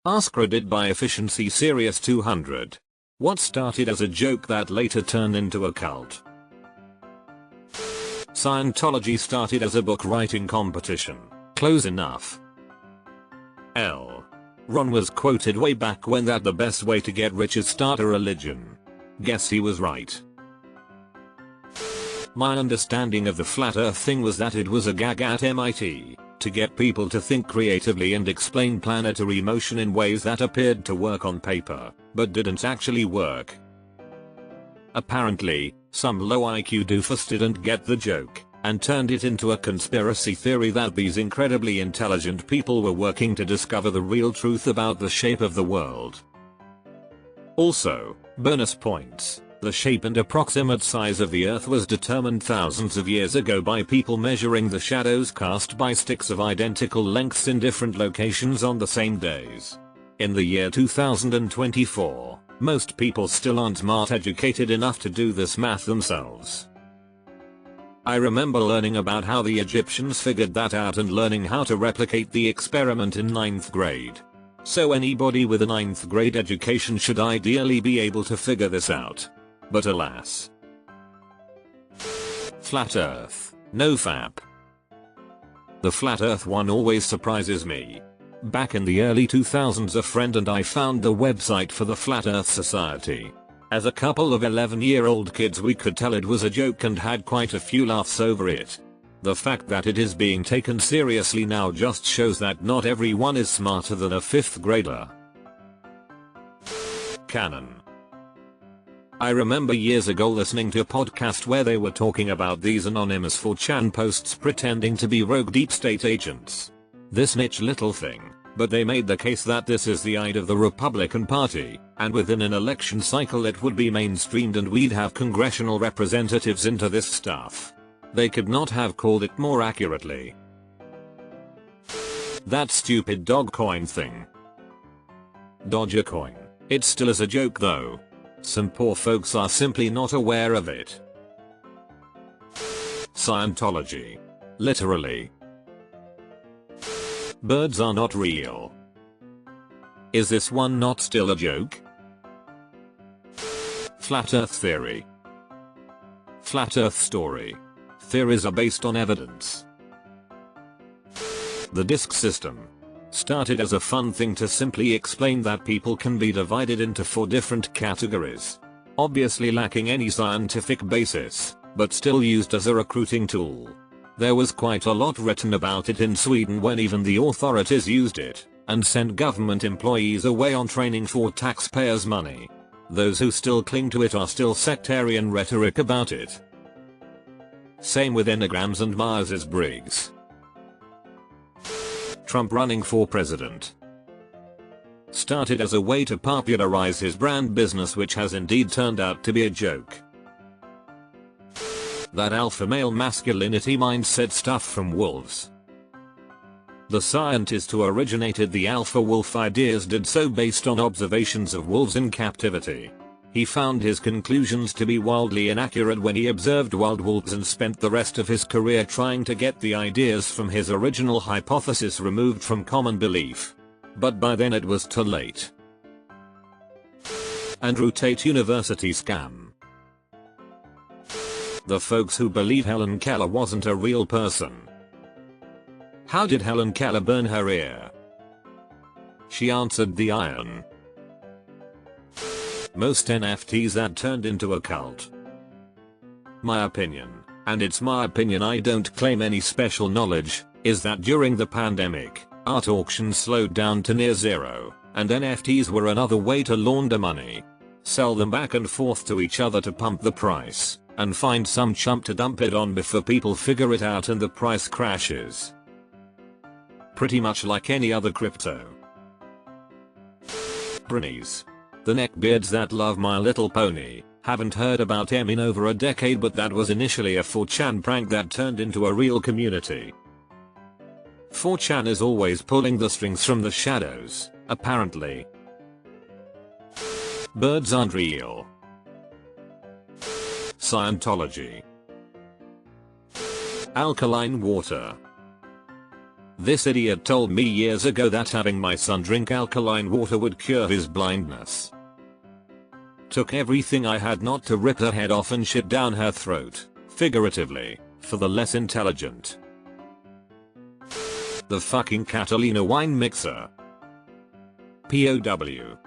AskReddit by Efficiency Serious 200. What started as a joke that later turned into a cult? Scientology started as a book writing competition. Close enough. Ron was quoted way back when that the best way to get rich is start a religion. Guess he was right. My understanding of the flat earth thing was that it was a gag at MIT to get people to think creatively and explain planetary motion in ways that appeared to work on paper, but didn't actually work. Apparently, some low IQ doofus didn't get the joke and turned it into a conspiracy theory that these incredibly intelligent people were working to discover the real truth about the shape of the world. Also, bonus points. The shape and approximate size of the Earth was determined thousands of years ago by people measuring the shadows cast by sticks of identical lengths in different locations on the same days. In the year 2024, most people still aren't smart educated enough to do this math themselves. I remember learning about how the Egyptians figured that out and learning how to replicate the experiment in 9th grade. So anybody with a 9th grade education should ideally be able to figure this out. But alas. Flat Earth. No fap. The Flat Earth one always surprises me. Back in the early 2000s a friend and I found the website for the Flat Earth Society. As a couple of 11-year-old kids we could tell it was a joke and had quite a few laughs over it. The fact that it is being taken seriously now just shows that not everyone is smarter than a 5th grader. Canon. I remember years ago listening to a podcast where they were talking about these anonymous 4chan posts pretending to be rogue deep state agents. This niche little thing, but they made the case that this is the ide of the Republican Party, and within an election cycle it would be mainstreamed and we'd have congressional representatives into this stuff. They could not have called it more accurately. That stupid Dogecoin thing. Dogecoin. It still is a joke though. Some poor folks are simply not aware of it. Scientology. Literally. Birds are not real. Is this one not still a joke? Flat Earth theory. Flat Earth story. Theories are based on evidence. The disk system. Started as a fun thing to simply explain that people can be divided into 4 different categories. Obviously lacking any scientific basis, but still used as a recruiting tool. There was quite a lot written about it in Sweden when even the authorities used it, and sent government employees away on training for taxpayers' money. Those who still cling to it are still sectarian rhetoric about it. Same with enneagrams and Myers-Briggs. Trump running for president. Started as a way to popularize his brand business, which has indeed turned out to be a joke. That alpha male masculinity mindset stuff from wolves. The scientist who originated the alpha wolf ideas did so based on observations of wolves in captivity. He found his conclusions to be wildly inaccurate when he observed wild wolves and spent the rest of his career trying to get the ideas from his original hypothesis removed from common belief. But by then it was too late. Andrew Tate University scam. The folks who believe Helen Keller wasn't a real person. How did Helen Keller burn her ear? She answered the iron. Most NFTs that turned into a cult. My opinion, and it's my opinion, I don't claim any special knowledge, is that during the pandemic, art auctions slowed down to near zero, and NFTs were another way to launder money. Sell them back and forth to each other to pump the price, and find some chump to dump it on before people figure it out and the price crashes. Pretty much like any other crypto. Bronies. The neckbeards that love My Little Pony. Haven't heard about them in over a decade, but that was initially a 4chan prank that turned into a real community. 4chan is always pulling the strings from the shadows, apparently. Birds aren't real. Scientology. Alkaline water. This idiot told me years ago that having my son drink alkaline water would cure his blindness. Took everything I had not to rip her head off and shit down her throat, figuratively, for the less intelligent. The fucking Catalina wine mixer. POW.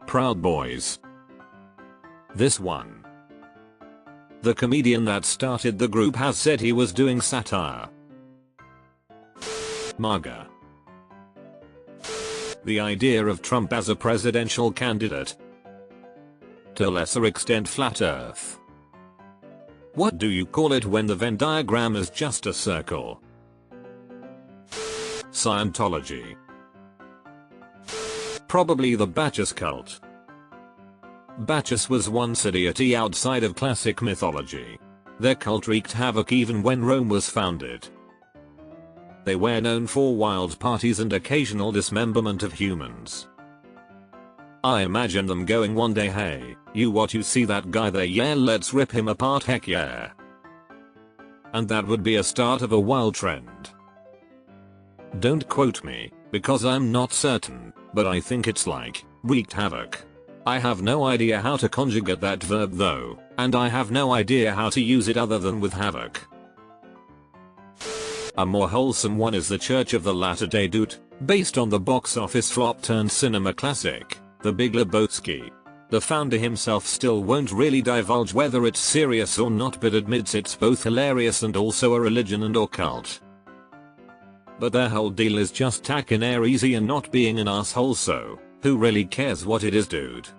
Proud Boys. This one. The comedian that started the group has said he was doing satire. MAGA. The idea of Trump as a presidential candidate. To a lesser extent Flat Earth. What do you call it when the Venn diagram is just a circle? Scientology. Probably the Bacchus cult. Bacchus was once a deity outside of classic mythology. Their cult wreaked havoc even when Rome was founded. They were known for wild parties and occasional dismemberment of humans. I imagine them going one day, hey, you see that guy there, yeah, let's rip him apart, heck yeah. And that would be a start of a wild trend. Don't quote me, because I'm not certain, but I think it's like, wreaked havoc. I have no idea how to conjugate that verb though, and I have no idea how to use it other than with havoc. A more wholesome one is The Church of the Latter-day Dude, based on the box office flop turned cinema classic, The Big Lebowski. The founder himself still won't really divulge whether it's serious or not, but admits it's both hilarious and also a religion and or cult. But their whole deal is just taking air easy and not being an asshole, so who really cares what it is, dude?